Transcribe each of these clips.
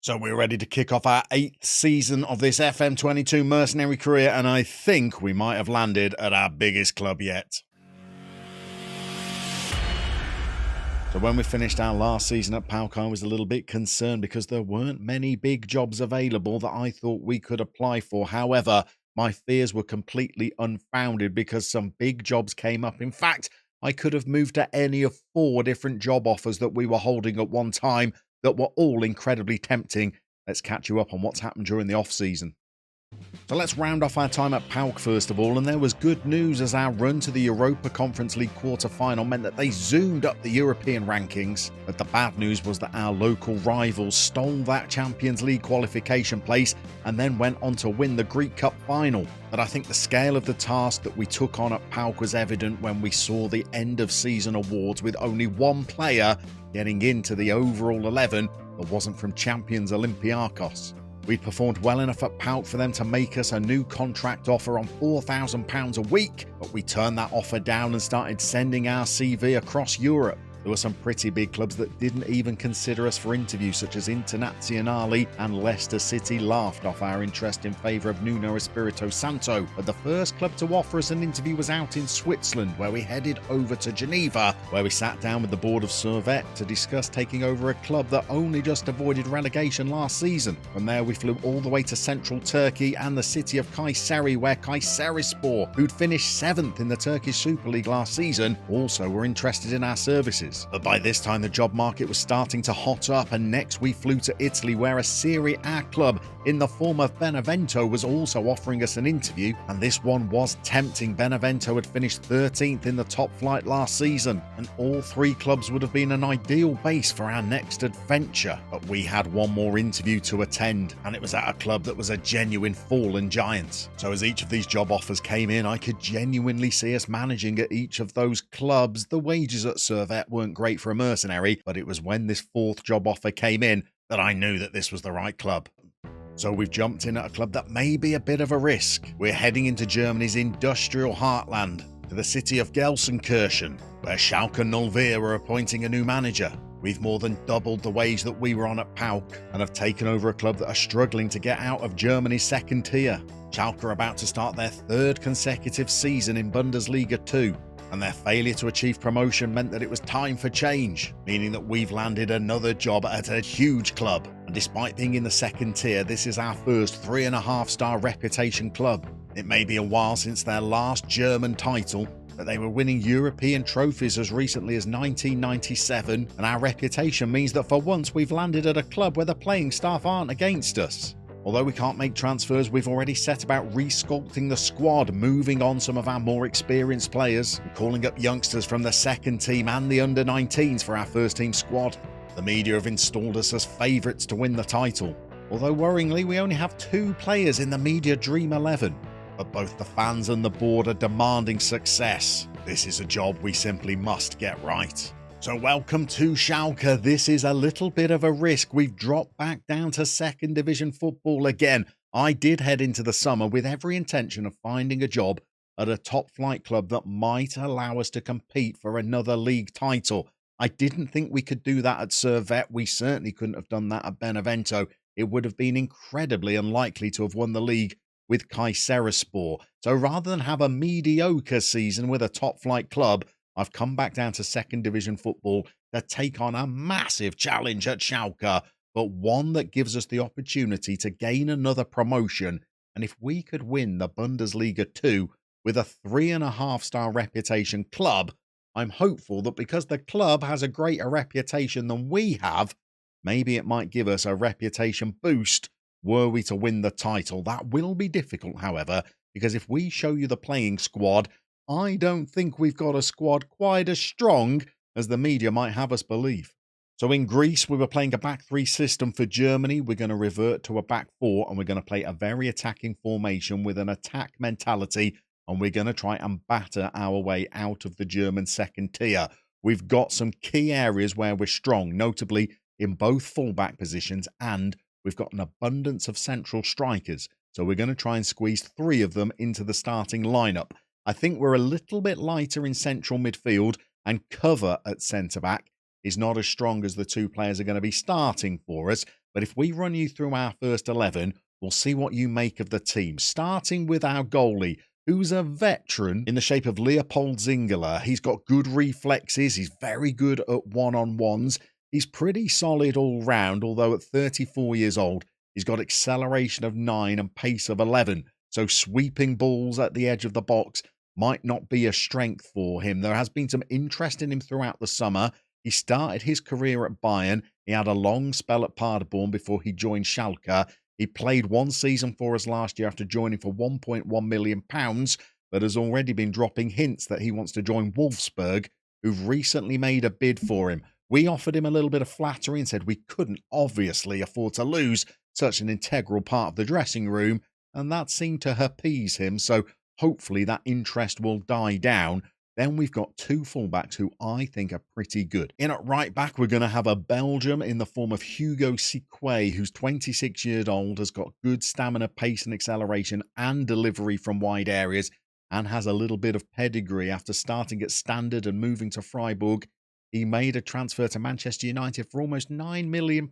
So we're ready to kick off our 8th season of this FM22 Mercenary career, and I think we might have landed at our biggest club yet. So when we finished our last season at Pauk, I was a little bit concerned because there weren't many big jobs available that I thought we could apply for. However, my fears were completely unfounded because some big jobs came up. In fact, I could have moved to any of 4 different job offers that we were holding at one time that were all incredibly tempting. Let's catch you up on what's happened during the off-season. So let's round off our time at Pauk first of all, and there was good news as our run to the Europa Conference League quarter-final meant that they zoomed up the European rankings. But the bad news was that our local rivals stole that Champions League qualification place and then went on to win the Greek Cup final. But I think the scale of the task that we took on at Pauk was evident when we saw the end-of-season awards with only one player getting into the overall 11 that wasn't from champions Olympiacos. We'd performed well enough at Pauk for them to make us a new contract offer on £4,000 a week, but we turned that offer down and started sending our CV across Europe. There were some pretty big clubs that didn't even consider us for interviews, such as Internazionale, and Leicester City laughed off our interest in favour of Nuno Espirito Santo. But the first club to offer us an interview was out in Switzerland, where we headed over to Geneva, where we sat down with the board of Servette to discuss taking over a club that only just avoided relegation last season. From there, we flew all the way to central Turkey and the city of Kayseri, where Kayserispor, who'd finished 7th in the Turkish Super League last season, also were interested in our services. But by this time the job market was starting to hot up, and next we flew to Italy, where a Serie A club in the form of Benevento was also offering us an interview, and this one was tempting. Benevento had finished 13th in the top flight last season, and all 3 clubs would have been an ideal base for our next adventure. But we had one more interview to attend, and it was at a club that was a genuine fallen giant. So as each of these job offers came in, I could genuinely see us managing at each of those clubs. The wages at Servette weren't great for a mercenary, but it was when this 4th job offer came in that I knew that this was the right club. So we've jumped in at a club that may be a bit of a risk. We're heading into Germany's industrial heartland, to the city of Gelsenkirchen, where Schalke 04 are appointing a new manager. We've more than doubled the wage that we were on at Pauk and have taken over a club that are struggling to get out of Germany's 2nd tier. Schalke are about to start their 3rd consecutive season in Bundesliga 2. And their failure to achieve promotion meant that it was time for change, meaning that we've landed another job at a huge club. And despite being in the 2nd tier, this is our first 3.5-star reputation club. It may be a while since their last German title, but they were winning European trophies as recently as 1997, and our reputation means that for once we've landed at a club where the playing staff aren't against us. Although we can't make transfers, we've already set about resculpting the squad, moving on some of our more experienced players, and calling up youngsters from the 2nd team and the under-19s for our 1st team squad. The media have installed us as favourites to win the title, although worryingly we only have 2 players in the media Dream 11. But both the fans and the board are demanding success. This is a job we simply must get right. So welcome to Schalke. This is a little bit of a risk. We've dropped back down to 2nd division football again. I did head into the summer with every intention of finding a job at a top flight club that might allow us to compete for another league title. I didn't think we could do that at Servette. We certainly couldn't have done that at Benevento. It would have been incredibly unlikely to have won the league with Kayserispor. So rather than have a mediocre season with a top flight club, I've come back down to 2nd division football to take on a massive challenge at Schalke, but one that gives us the opportunity to gain another promotion. And if we could win the Bundesliga 2 with a 3.5-star reputation club, I'm hopeful that because the club has a greater reputation than we have, maybe it might give us a reputation boost were we to win the title. That will be difficult, however, because if we show you the playing squad, I don't think we've got a squad quite as strong as the media might have us believe. So in Greece, we were playing a back 3 system for Germany. We're going to revert to a back 4, and we're going to play a very attacking formation with an attack mentality, and we're going to try and batter our way out of the German 2nd tier. We've got some key areas where we're strong, notably in both fullback positions, and we've got an abundance of central strikers. So we're going to try and squeeze 3 of them into the starting lineup. I think we're a little bit lighter in central midfield, and cover at centre-back is not as strong as the 2 players are going to be starting for us. But if we run you through our first 11, we'll see what you make of the team. Starting with our goalie, who's a veteran in the shape of Leopold Zingerler. He's got good reflexes. He's very good at one-on-ones. He's pretty solid all round, although at 34 years old, he's got acceleration of 9 and pace of 11. So sweeping balls at the edge of the box might not be a strength for him. There has been some interest in him throughout the summer. He started his career at Bayern. He had a long spell at Paderborn before he joined Schalke. He played one season for us last year after joining for £1.1 million, but has already been dropping hints that he wants to join Wolfsburg, who've recently made a bid for him. We offered him a little bit of flattery and said we couldn't obviously afford to lose such an integral part of the dressing room, and that seemed to appease him, so hopefully that interest will die down. Then we've got two fullbacks who I think are pretty good. In at right back, we're going to have a Belgium in the form of Hugo Sique, who's 26 years old, has got good stamina, pace and acceleration and delivery from wide areas, and has a little bit of pedigree. After starting at Standard and moving to Freiburg, he made a transfer to Manchester United for almost £9 million.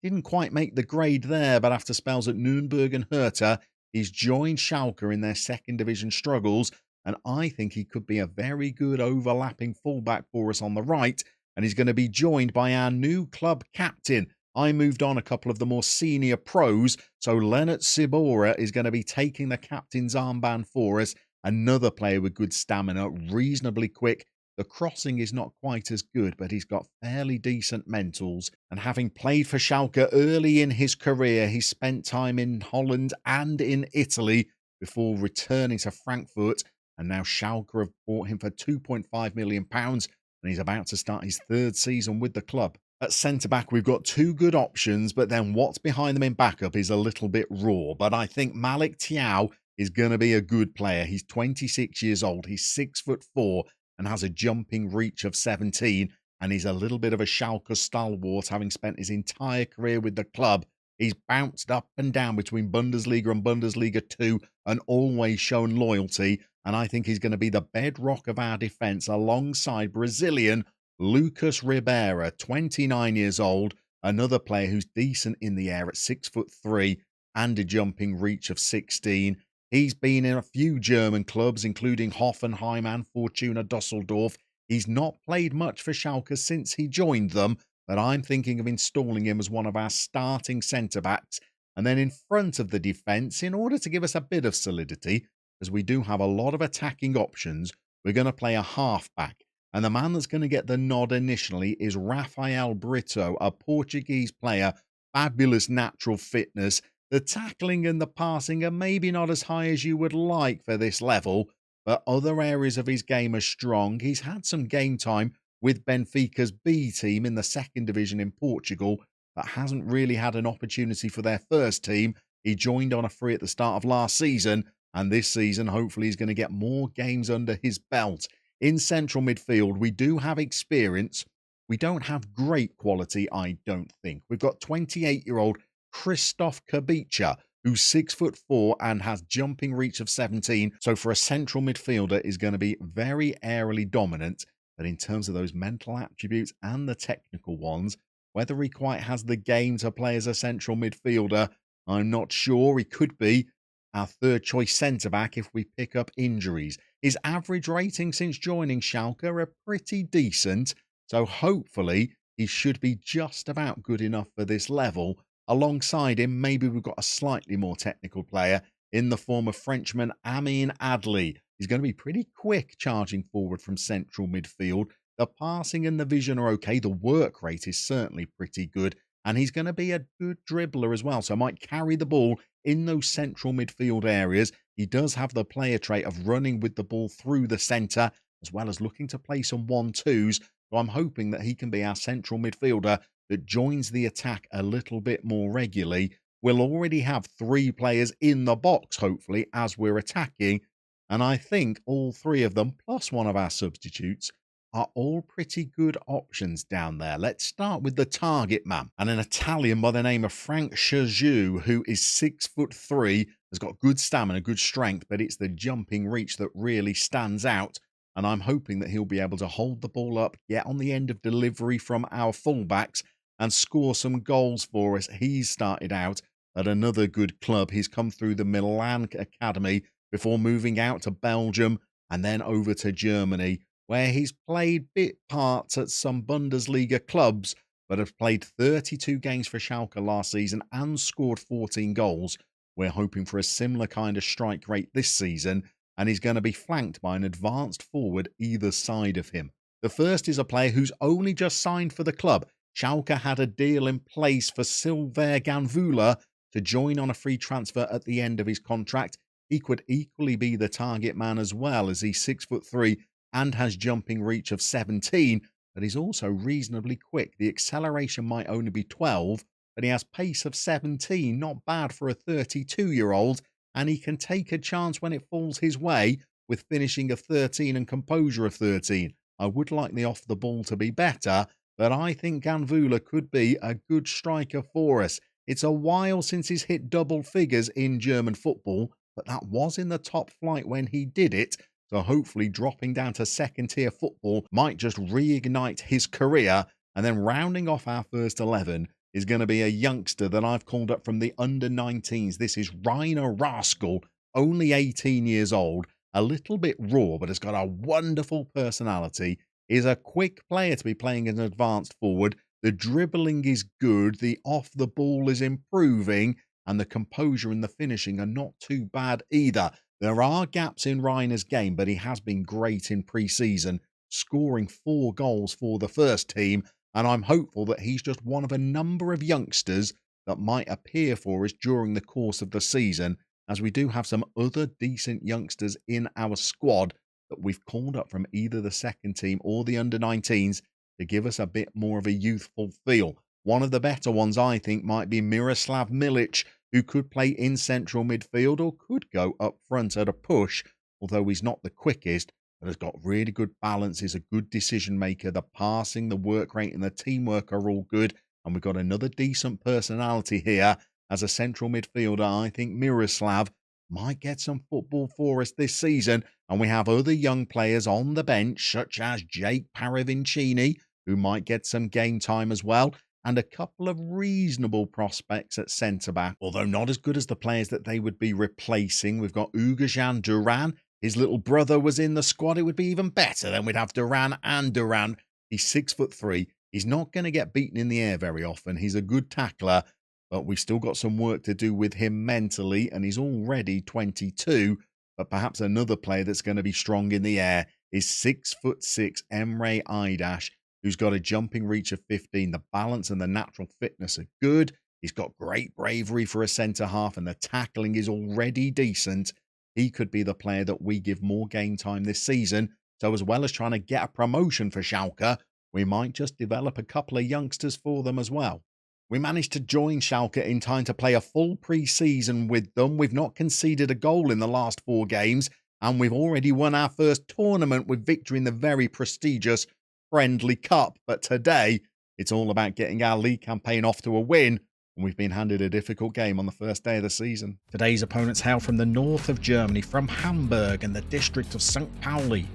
Didn't quite make the grade there, but after spells at Nuremberg and Hertha, he's joined Schalke in their second division struggles, and I think he could be a very good overlapping fullback for us on the right, and he's going to be joined by our new club captain. I moved on a couple of the more senior pros, so Leonard Sibora is going to be taking the captain's armband for us. Another player with good stamina, reasonably quick. The crossing is not quite as good, but he's got fairly decent mentals. And having played for Schalke early in his career, he spent time in Holland and in Italy before returning to Frankfurt. And now Schalke have bought him for £2.5 million, and he's about to start his third season with the club. At centre-back, we've got two good options, but then what's behind them in backup is a little bit raw. But I think Malik Thiaw is going to be a good player. He's 26 years old. He's 6'4", and has a jumping reach of 17, and he's a little bit of a Schalke stalwart, having spent his entire career with the club. He's bounced up and down between Bundesliga and Bundesliga 2 and always shown loyalty, and I think he's going to be the bedrock of our defence alongside Brazilian Lucas Ribeira, 29 years old, another player who's decent in the air at 6'3" and a jumping reach of 16. He's been in a few German clubs, including Hoffenheim and Fortuna Dusseldorf. He's not played much for Schalke since he joined them, but I'm thinking of installing him as one of our starting centre-backs. And then in front of the defence, in order to give us a bit of solidity, as we do have a lot of attacking options, we're going to play a half-back. And the man that's going to get the nod initially is Rafael Brito, a Portuguese player, fabulous natural fitness. The tackling and the passing are maybe not as high as you would like for this level, but other areas of his game are strong. He's had some game time with Benfica's B team in the second division in Portugal, but hasn't really had an opportunity for their first team. He joined on a free at the start of last season, and this season hopefully he's going to get more games under his belt. In central midfield, we do have experience. We don't have great quality, I don't think. We've got 28-year-old Christoph Kubica, who's 6'4" and has jumping reach of 17. So for a central midfielder is going to be very aerially dominant. But in terms of those mental attributes and the technical ones, whether he quite has the game to play as a central midfielder, I'm not sure. He could be our third choice centre-back if we pick up injuries. His average rating since joining Schalke are pretty decent. So hopefully he should be just about good enough for this level. Alongside him, maybe we've got a slightly more technical player in the form of Frenchman Amin Adli. He's going to be pretty quick charging forward from central midfield. The passing and the vision are okay. The work rate is certainly pretty good. And he's going to be a good dribbler as well. So might carry the ball in those central midfield areas. He does have the player trait of running with the ball through the centre, as well as looking to play some 1-2s. So I'm hoping that he can be our central midfielder that joins the attack a little bit more regularly. We'll already have 3 players in the box, hopefully, as we're attacking. And I think all 3 of them, plus one of our substitutes, are all pretty good options down there. Let's start with the target man, and an Italian by the name of Frank Chajou, who is 6'3", has got good stamina, good strength, but it's the jumping reach that really stands out. And I'm hoping that he'll be able to hold the ball up, get on the end of delivery from our fullbacks, and score some goals for us. He's started out at another good club. He's come through the Milan Academy before moving out to Belgium and then over to Germany, where he's played bit parts at some Bundesliga clubs, but has played 32 games for Schalke last season and scored 14 goals. We're hoping for a similar kind of strike rate this season, and he's going to be flanked by an advanced forward either side of him. The first is a player who's only just signed for the club. Schalke had a deal in place for Silver Ganvula to join on a free transfer at the end of his contract. He could equally be the target man as well, as he's 6'3" and has jumping reach of 17, but he's also reasonably quick. The acceleration might only be 12, but he has pace of 17, not bad for a 32-year-old, and he can take a chance when it falls his way with finishing of 13 and composure of 13. I would like the off the ball to be better, but I think Ganvula could be a good striker for us. It's a while since he's hit double figures in German football, but that was in the top flight when he did it, so hopefully dropping down to second-tier football might just reignite his career. And then rounding off our first 11 is going to be a youngster that I've called up from the under-19s. This is Rainer Rascal, only 18 years old, a little bit raw, but has got a wonderful personality. Is a quick player to be playing as an advanced forward. The dribbling is good, the off the ball is improving, and the composure and the finishing are not too bad either. There are gaps in Rainer's game, but he has been great in pre-season, scoring 4 goals for the first team, and I'm hopeful that he's just one of a number of youngsters that might appear for us during the course of the season, as we do have some other decent youngsters in our squad that we've called up from either the second team or the under-19s to give us a bit more of a youthful feel. One of the better ones, I think, might be Miroslav Milic, who could play in central midfield or could go up front at a push, although he's not the quickest, but has got really good balance, is a good decision maker. The passing, the work rate and the teamwork are all good, and we've got another decent personality here as a central midfielder. I think Miroslav might get some football for us this season, and we have other young players on the bench, such as Jake Paravincini, who might get some game time as well, and a couple of reasonable prospects at centre-back, although not as good as the players that they would be replacing. We've got Ugajan Duran. His little brother was in the squad. It would be even better. Then we'd have Duran and Duran. He's 6'3". He's not going to get beaten in the air very often. He's a good tackler, but we've still got some work to do with him mentally, and he's already 22. But perhaps another player that's going to be strong in the air is 6'6" Emre Aydash, who's got a jumping reach of 15. The balance and the natural fitness are good. He's got great bravery for a centre-half, and the tackling is already decent. He could be the player that we give more game time this season. So as well as trying to get a promotion for Schalke, we might just develop a couple of youngsters for them as well. We managed to join Schalke in time to play a full pre-season with them. We've not conceded a goal in the last 4 games, and we've already won our first tournament with victory in the very prestigious Friendly Cup. But today, it's all about getting our league campaign off to a win, and we've been handed a difficult game on the first day of the season. Today's opponents hail from the north of Germany, from Hamburg and the district of St. Pauli.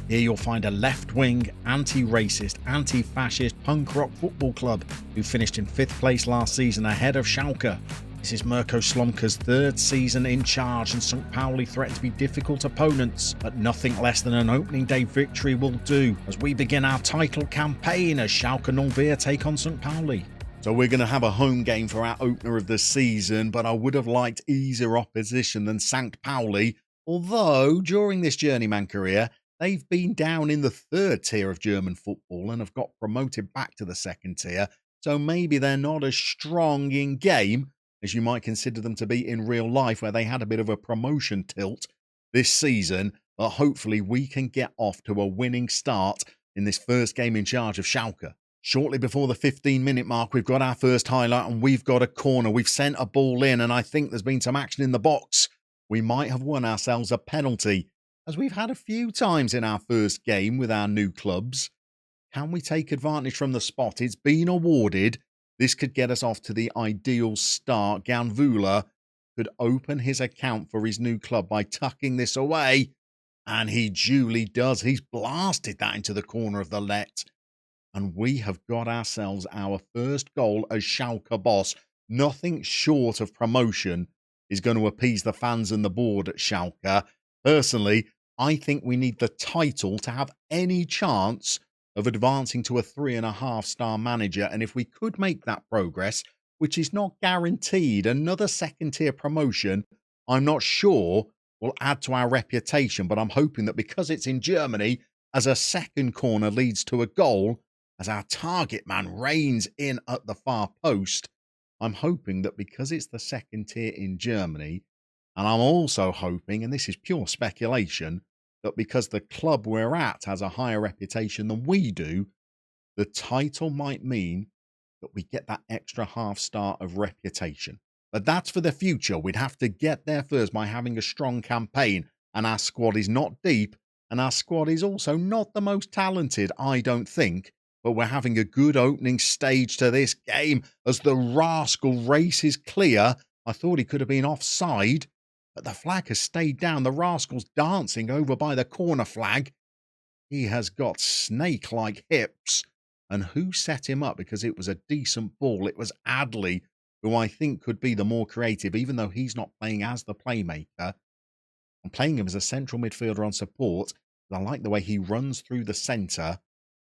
Here you'll find a left-wing, anti-racist, anti-fascist punk rock football club who finished in 5th place last season ahead of Schalke. This is Mirko Slomka's 3rd season in charge, and St. Pauli threaten to be difficult opponents, but nothing less than an opening day victory will do as we begin our title campaign as Schalke 04 take on St. Pauli. So we're going to have a home game for our opener of the season, but I would have liked easier opposition than St. Pauli, although during this journeyman career, they've been down in the 3rd tier of German football and have got promoted back to the 2nd tier, so maybe they're not as strong in game as you might consider them to be in real life, where they had a bit of a promotion tilt this season, but hopefully we can get off to a winning start in this first game in charge of Schalke. Shortly before the 15-minute mark, we've got our first highlight and we've got a corner. We've sent a ball in, and I think there's been some action in the box. We might have won ourselves a penalty, as we've had a few times in our first game with our new clubs. Can we take advantage from the spot? It's been awarded. This could get us off to the ideal start. Ganvula could open his account for his new club by tucking this away, and he duly does. He's blasted that into the corner of the net. And we have got ourselves our first goal as Schalke boss. Nothing short of promotion is going to appease the fans and the board at Schalke. Personally, I think we need the title to have any chance of advancing to a 3.5-star manager. And if we could make that progress, which is not guaranteed, another second-tier promotion, I'm not sure will add to our reputation. But I'm hoping that because it's in Germany, as a second corner leads to a goal, as our target man reins in at the far post, I'm hoping that because it's the second tier in Germany, and I'm also hoping, and this is pure speculation, that because the club we're at has a higher reputation than we do, the title might mean that we get that extra half star of reputation. But that's for the future. We'd have to get there first by having a strong campaign, and our squad is not deep, and our squad is also not the most talented, I don't think. But we're having a good opening stage to this game as the rascal races clear. I thought he could have been offside, but the flag has stayed down. The rascal's dancing over by the corner flag. He has got snake-like hips. And who set him up? Because it was a decent ball. It was Adley, who I think could be the more creative, even though he's not playing as the playmaker. I'm playing him as a central midfielder on support. I like the way he runs through the centre.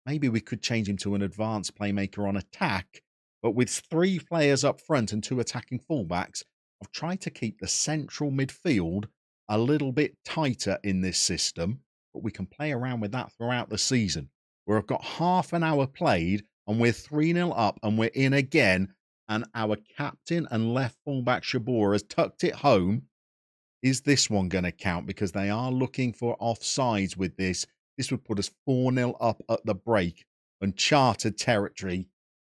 Maybe we could change him to an advanced playmaker on attack, but with 3 players up front and 2 attacking fullbacks, I've tried to keep the central midfield a little bit tighter in this system, but we can play around with that throughout the season, where I've got half an hour played and we're 3-0 up and we're in again, and our captain and left fullback Shabor has tucked it home. Is this one going to count? Because they are looking for offsides with this. This would put us 4-0 up at the break. Uncharted territory.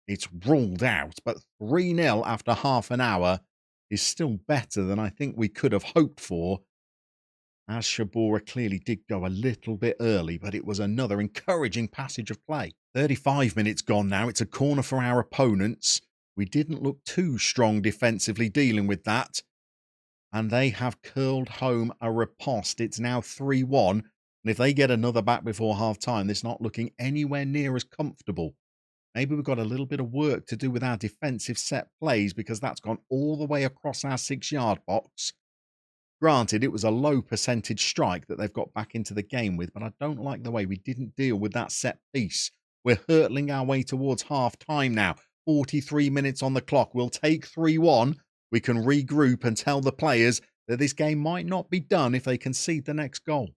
It's ruled out. But 3-0 after half an hour is still better than I think we could have hoped for. As Shabora clearly did go a little bit early, but it was another encouraging passage of play. 35 minutes gone now. It's a corner for our opponents. We didn't look too strong defensively dealing with that. And they have curled home a riposte. It's now 3-1. And if they get another back before half-time, this not looking anywhere near as comfortable. Maybe we've got a little bit of work to do with our defensive set plays, because that's gone all the way across our 6-yard box. Granted, it was a low percentage strike that they've got back into the game with, but I don't like the way we didn't deal with that set piece. We're hurtling our way towards half-time now. 43 minutes on the clock. We'll take 3-1. We can regroup and tell the players that this game might not be done if they concede the next goal.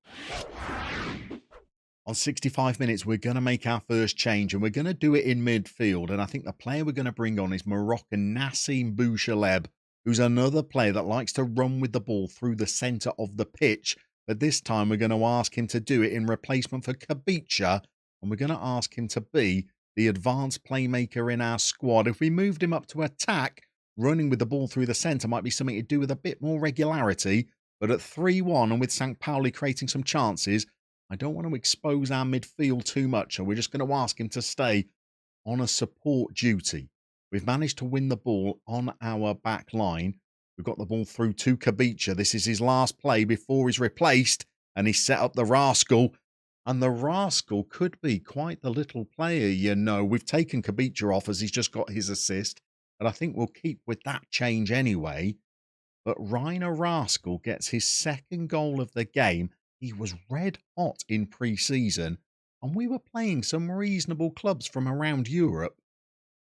On 65 minutes, we're going to make our first change, and we're going to do it in midfield. And I think the player we're going to bring on is Moroccan Nassim Bouchaleb, who's another player that likes to run with the ball through the centre of the pitch. But this time, we're going to ask him to do it in replacement for Kubica, and we're going to ask him to be the advanced playmaker in our squad. If we moved him up to attack, running with the ball through the centre might be something to do with a bit more regularity. But at 3-1 and with St. Pauli creating some chances, I don't want to expose our midfield too much, and we're just going to ask him to stay on a support duty. We've managed to win the ball on our back line. We've got the ball through to Kubica. This is his last play before he's replaced, and he set up the rascal. And the rascal could be quite the little player, you know. We've taken Kubica off as he's just got his assist, but I think we'll keep with that change anyway. But Rainer Rascal gets his second goal of the game. He was red hot in pre-season, and we were playing some reasonable clubs from around Europe.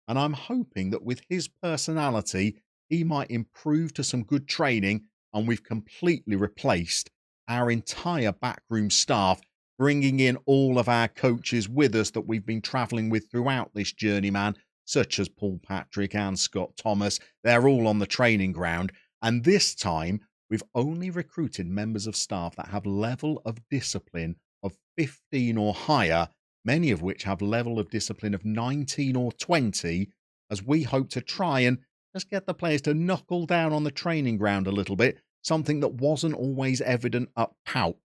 And I'm hoping that with his personality, he might improve to some good training, and we've completely replaced our entire backroom staff, bringing in all of our coaches with us that we've been travelling with throughout this journeyman, such as Paul Patrick and Scott Thomas. They're all on the training ground. And this time, we've only recruited members of staff that have level of discipline of 15 or higher, many of which have level of discipline of 19 or 20, as we hope to try and just get the players to knuckle down on the training ground a little bit, something that wasn't always evident at Pauk.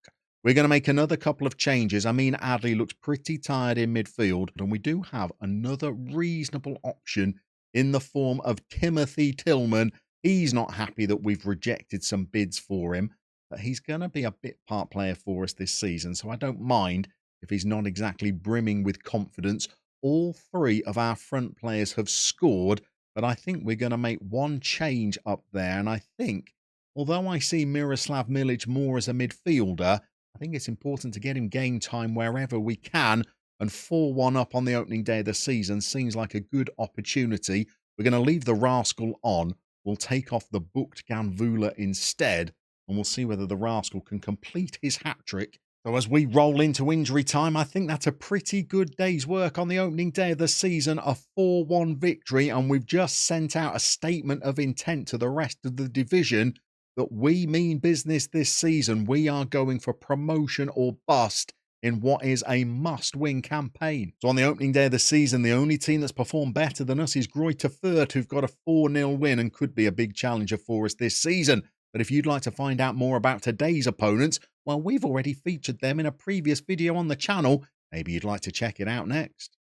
We're going to make another couple of changes. I mean, Adley looks pretty tired in midfield, and we do have another reasonable option in the form of Timothy Tillman. He's not happy that we've rejected some bids for him, but he's going to be a bit part player for us this season, so I don't mind if he's not exactly brimming with confidence. all three of our front players have scored, but I think we're going to make one change up there. And I think, although I see Miroslav Milic more as a midfielder, I think it's important to get him game time wherever we can. And 4-1 up on the opening day of the season seems like a good opportunity. We're going to leave the Rascal on. We'll take off the booked Ganvula instead, and we'll see whether the Rascal can complete his hat-trick. So as we roll into injury time, I think that's a pretty good day's work on the opening day of the season, a 4-1 victory, and we've just sent out a statement of intent to the rest of the division that we mean business this season. We are going for promotion or bust in what is a must-win campaign. So on the opening day of the season, the only team that's performed better than us is Greuther Fürth, who've got a 4-0 win and could be a big challenger for us this season. But if you'd like to find out more about today's opponents, well, we've already featured them in a previous video on the channel. Maybe you'd like to check it out next.